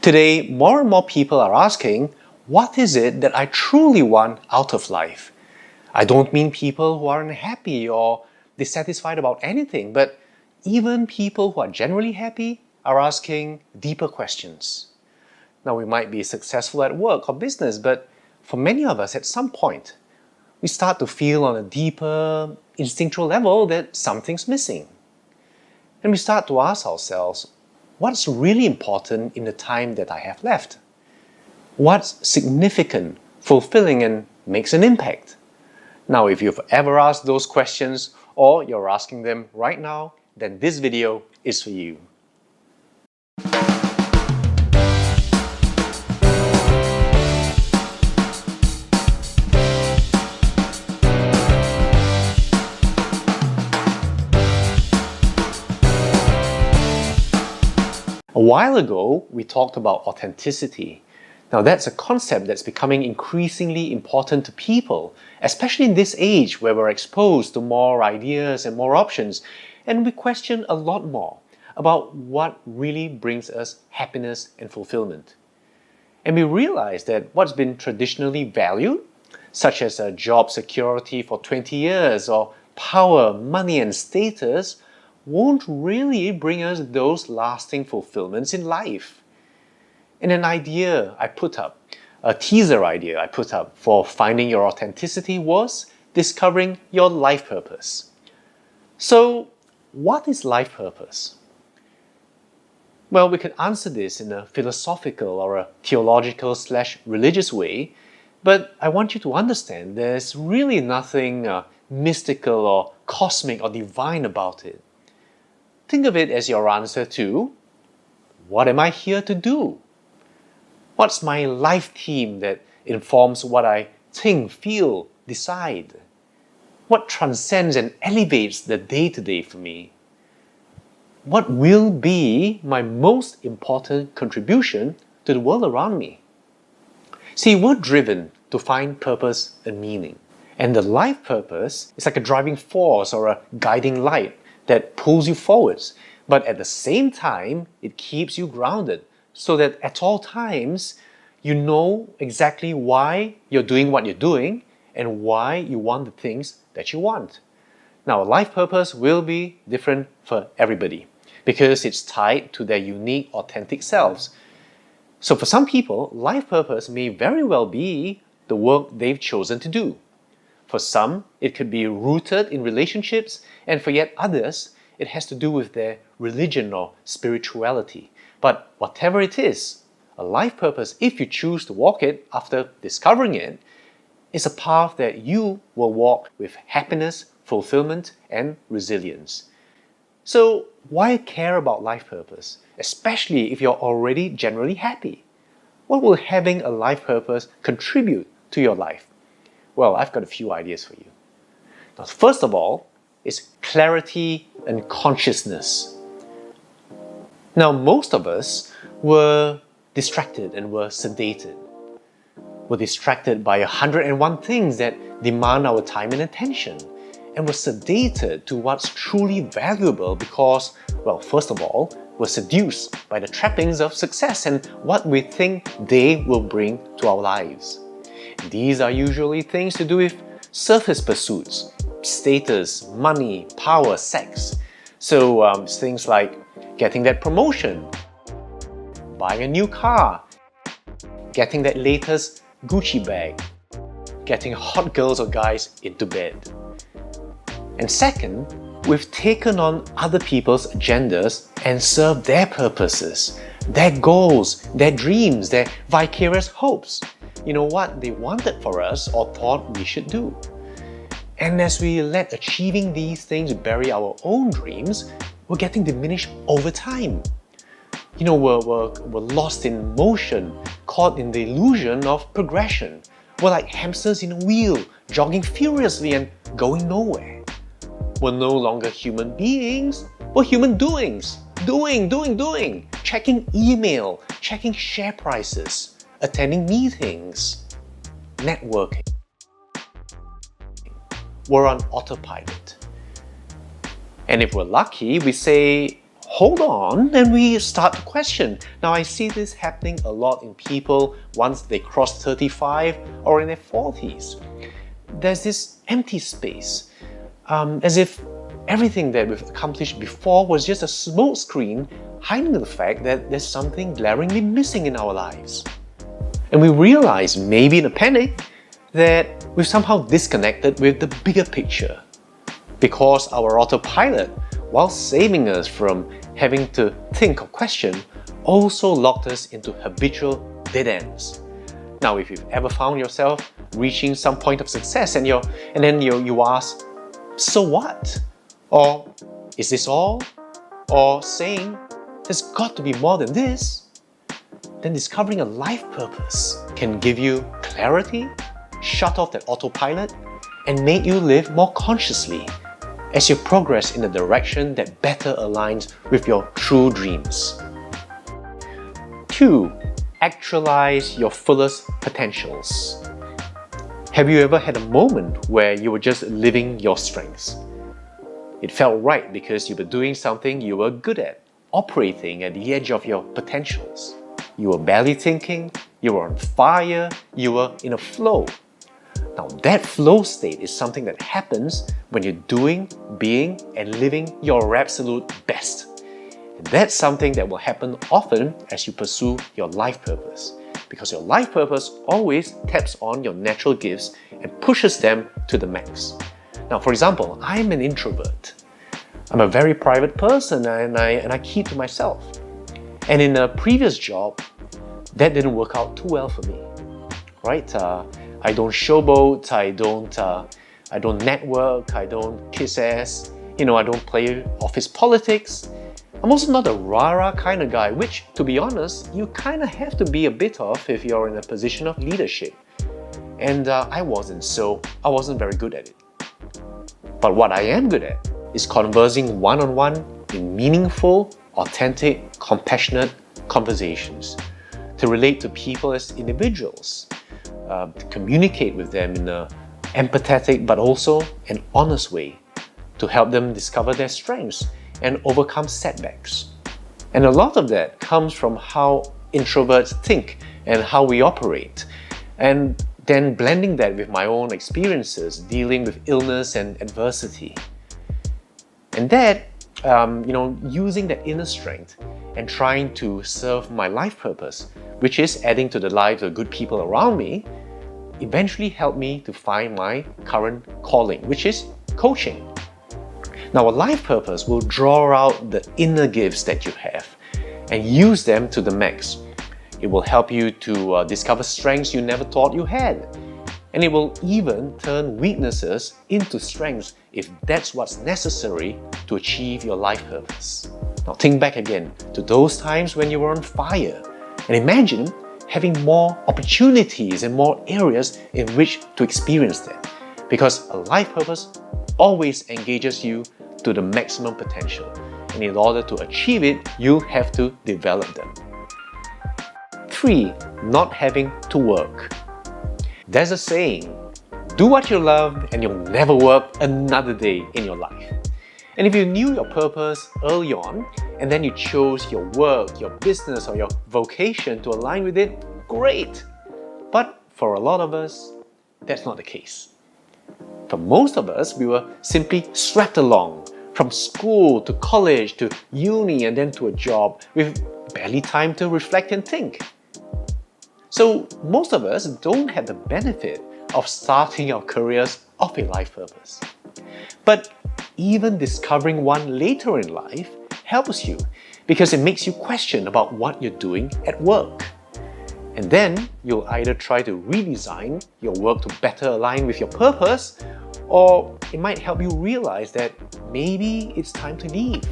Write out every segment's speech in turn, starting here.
Today, more and more people are asking, what is it that I truly want out of life? I don't mean people who are unhappy or dissatisfied about anything, but even people who are generally happy are asking deeper questions. Now, we might be successful at work or business, but for many of us, at some point, we start to feel on a deeper, instinctual level that something's missing. And we start to ask ourselves, what's really important in the time that I have left? What's significant, fulfilling, and makes an impact? Now, if you've ever asked those questions or you're asking them right now, then this video is for you. A while ago, we talked about authenticity. Now, that's a concept that's becoming increasingly important to people, especially in this age where we're exposed to more ideas and more options, and we question a lot more about what really brings us happiness and fulfillment. And we realize that what's been traditionally valued, such as a job security for 20 years or power, money, and status, won't really bring us those lasting fulfillments in life. And an idea I put up, a teaser idea I put up for finding your authenticity was discovering your life purpose. So, what is life purpose? Well, we could answer this in a philosophical or a theological/religious way, but I want you to understand there's really nothing mystical or cosmic or divine about it. Think of it as your answer to, what am I here to do? What's my life theme that informs what I think, feel, decide? What transcends and elevates the day-to-day for me? What will be my most important contribution to the world around me? See, we're driven to find purpose and meaning. And the life purpose is like a driving force or a guiding light that pulls you forwards, but at the same time, it keeps you grounded so that at all times, you know exactly why you're doing what you're doing and why you want the things that you want. Now, life purpose will be different for everybody because it's tied to their unique, authentic selves. So for some people, life purpose may very well be the work they've chosen to do. For some, it could be rooted in relationships, and for yet others, it has to do with their religion or spirituality. But whatever it is, a life purpose, if you choose to walk it after discovering it, is a path that you will walk with happiness, fulfillment, and resilience. So why care about life purpose, especially if you're already generally happy? What will having a life purpose contribute to your life? Well, I've got a few ideas for you. Now, first of all, is clarity and consciousness. Now, most of us were distracted and were sedated. We're distracted by 101 things that demand our time and attention. And we're sedated to what's truly valuable because, well, first of all, we're seduced by the trappings of success and what we think they will bring to our lives. These are usually things to do with surface pursuits, status, money, power, sex. So things like getting that promotion, buying a new car, getting that latest Gucci bag, getting hot girls or guys into bed. And second, we've taken on other people's agendas and served their purposes, their goals, their dreams, their vicarious hopes. You know what they wanted for us or thought we should do. And as we let achieving these things bury our own dreams, we're getting diminished over time. You know, we're lost in motion, caught in the illusion of progression. We're like hamsters in a wheel, jogging furiously and going nowhere. We're no longer human beings, we're human doings. Doing. Checking email, checking share prices, attending meetings, networking. We're on autopilot. And if we're lucky, we say, hold on, and we start to question. Now, I see this happening a lot in people once they cross 35 or in their 40s. There's this empty space, as if everything that we've accomplished before was just a smokescreen hiding the fact that there's something glaringly missing in our lives. And we realize, maybe in a panic, that we've somehow disconnected with the bigger picture. Because our autopilot, while saving us from having to think or question, also locked us into habitual dead ends. Now, if you've ever found yourself reaching some point of success and then you ask, so what? Or is this all? Or saying, there's got to be more than this, then discovering a life purpose can give you clarity, shut off that autopilot, and make you live more consciously as you progress in a direction that better aligns with your true dreams. 2. Actualize your fullest potentials. Have you ever had a moment where you were just living your strengths? It felt right because you were doing something you were good at, operating at the edge of your potentials. You were barely thinking, you were on fire, you were in a flow. Now, that flow state is something that happens when you're doing, being, and living your absolute best. And that's something that will happen often as you pursue your life purpose, because your life purpose always taps on your natural gifts and pushes them to the max. Now, for example, I'm an introvert. I'm a very private person and I keep to myself. And in a previous job, that didn't work out too well for me, right? I don't showboat, I don't network, I don't kiss ass, I don't play office politics. I'm also not a rah-rah kind of guy, which, to be honest, you kind of have to be a bit of if you're in a position of leadership. And I wasn't very good at it. But what I am good at is conversing one-on-one in meaningful, authentic, compassionate conversations, to relate to people as individuals, to communicate with them in an empathetic but also an honest way, to help them discover their strengths and overcome setbacks. And a lot of that comes from how introverts think and how we operate, and then blending that with my own experiences dealing with illness and adversity. And that, using that inner strength and trying to serve my life purpose, which is adding to the lives of good people around me, eventually helped me to find my current calling, which is coaching. Now, a life purpose will draw out the inner gifts that you have and use them to the max. It will help you to discover strengths you never thought you had. And it will even turn weaknesses into strengths if that's what's necessary to achieve your life purpose. Now, think back again to those times when you were on fire and imagine having more opportunities and more areas in which to experience that. Because a life purpose always engages you to the maximum potential. And in order to achieve it, you have to develop them. 3. Not having to work. There's a saying, do what you love and you'll never work another day in your life. And if you knew your purpose early on, and then you chose your work, your business, or your vocation to align with it, great! But for a lot of us, that's not the case. For most of us, we were simply swept along from school to college to uni and then to a job with barely time to reflect and think. So most of us don't have the benefit of starting our careers off a life purpose. But even discovering one later in life helps you because it makes you question about what you're doing at work. And then you'll either try to redesign your work to better align with your purpose, or it might help you realize that maybe it's time to leave.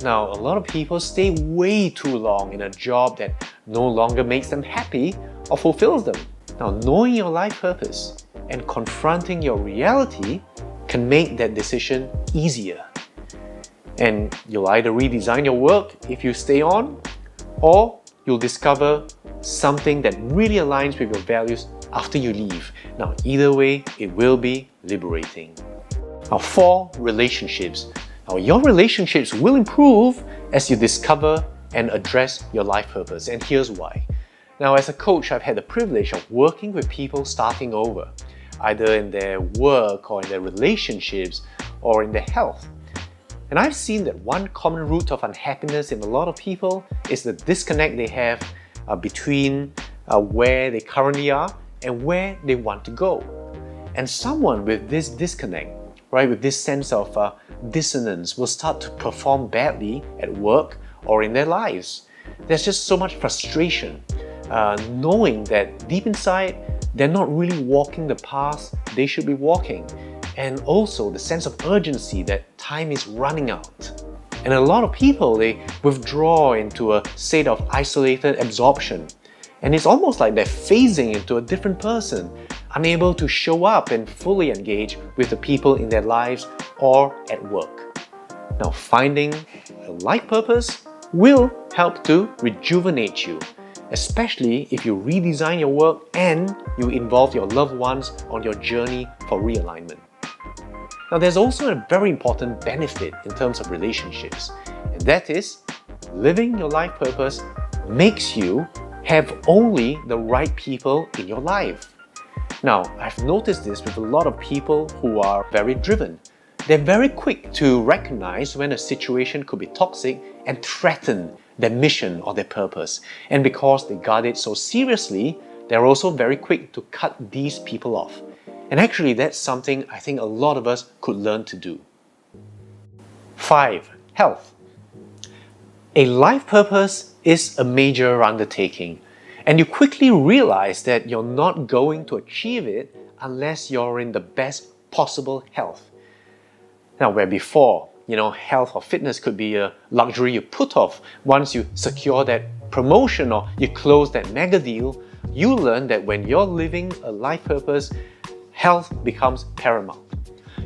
Now, a lot of people stay way too long in a job that no longer makes them happy or fulfills them. Now, knowing your life purpose and confronting your reality can make that decision easier. And you'll either redesign your work if you stay on, or you'll discover something that really aligns with your values after you leave. Now, either way, it will be liberating. Now, 4, relationships. Now, your relationships will improve as you discover and address your life purpose, and here's why. Now, as a coach, I've had the privilege of working with people starting over, either in their work or in their relationships or in their health. And I've seen that one common root of unhappiness in a lot of people is the disconnect they have between where they currently are and where they want to go. And someone with this disconnect, right, with this sense of dissonance, will start to perform badly at work or in their lives. There's just so much frustration, knowing that deep inside, they're not really walking the path they should be walking. And also the sense of urgency that time is running out. And a lot of people, they withdraw into a state of isolated absorption. And it's almost like they're phasing into a different person, unable to show up and fully engage with the people in their lives or at work. Now, finding a life purpose will help to rejuvenate you, especially if you redesign your work and you involve your loved ones on your journey for realignment. Now, there's also a very important benefit in terms of relationships, and that is living your life purpose makes you have only the right people in your life. Now, I've noticed this with a lot of people who are very driven. They're very quick to recognize when a situation could be toxic and threaten their mission or their purpose. And because they guard it so seriously, they're also very quick to cut these people off. And actually, that's something I think a lot of us could learn to do. 5. Health. A life purpose is a major undertaking, and you quickly realize that you're not going to achieve it unless you're in the best possible health. Now, where before, health or fitness could be a luxury you put off once you secure that promotion or you close that mega deal, you learn that when you're living a life purpose, health becomes paramount.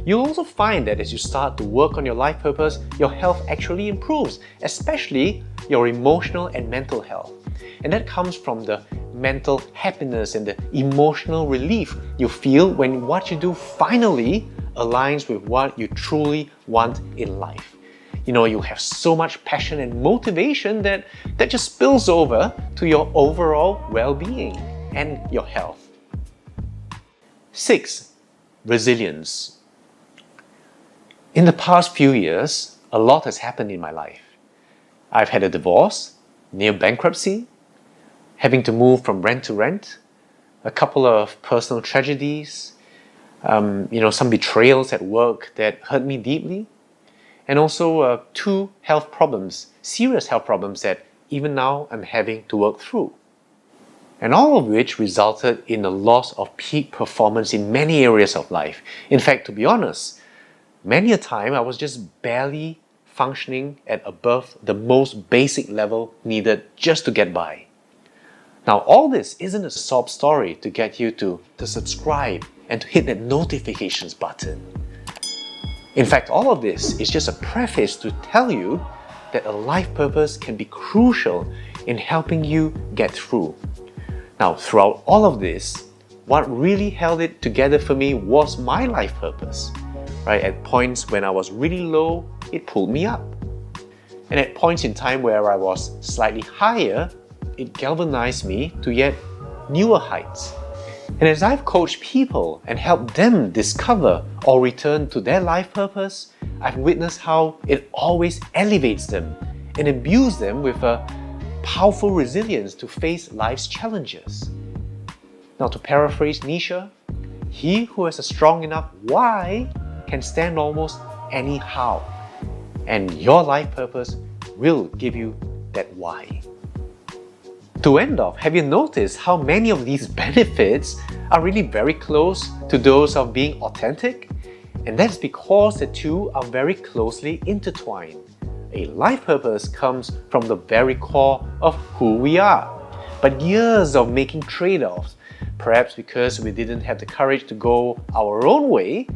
You'll also find that as you start to work on your life purpose, your health actually improves, especially your emotional and mental health. And that comes from the mental happiness and the emotional relief you feel when what you do finally aligns with what you truly want in life. You have so much passion and motivation that just spills over to your overall well-being and your health. 6. Resilience. In the past few years, a lot has happened in my life. I've had a divorce, near bankruptcy, having to move from rent to rent, a couple of personal tragedies, some betrayals at work that hurt me deeply, and also 2 health problems, serious health problems that even now I'm having to work through. And all of which resulted in a loss of peak performance in many areas of life. In fact, to be honest, many a time I was just barely functioning at above the most basic level needed just to get by. Now, all this isn't a sob story to get you to subscribe and to hit that notifications button. In fact, all of this is just a preface to tell you that a life purpose can be crucial in helping you get through. Now, throughout all of this, what really held it together for me was my life purpose. Right? At points when I was really low, it pulled me up. And at points in time where I was slightly higher, it galvanized me to yet newer heights. And as I've coached people and helped them discover or return to their life purpose, I've witnessed how it always elevates them and imbues them with a powerful resilience to face life's challenges. Now, to paraphrase Nietzsche, he who has a strong enough why can stand almost any how. And your life purpose will give you that why. To end off, have you noticed how many of these benefits are really very close to those of being authentic? And that's because the two are very closely intertwined. A life purpose comes from the very core of who we are. But years of making trade-offs, perhaps because we didn't have the courage to go our own way,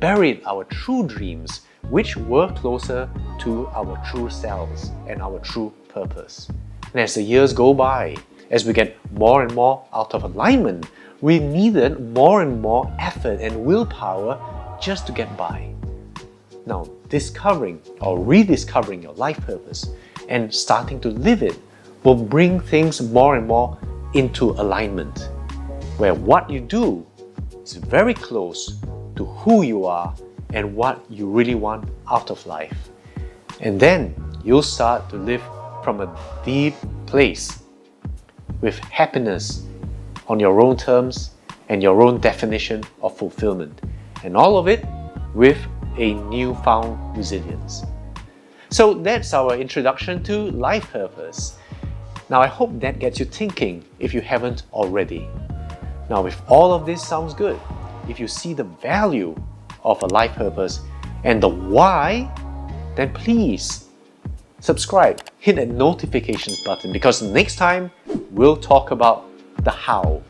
buried our true dreams, which were closer to our true selves and our true purpose. And as the years go by, as we get more and more out of alignment, we needed more and more effort and willpower just to get by. Now, discovering or rediscovering your life purpose and starting to live it will bring things more and more into alignment, where what you do is very close to who you are and what you really want out of life. And then you'll start to live from a deep place with happiness on your own terms and your own definition of fulfillment. And all of it with a newfound resilience. So that's our introduction to life purpose. Now I hope that gets you thinking if you haven't already. Now if all of this sounds good, if you see the value of a life purpose and the why, then please subscribe, hit that notifications button, because next time we'll talk about the how.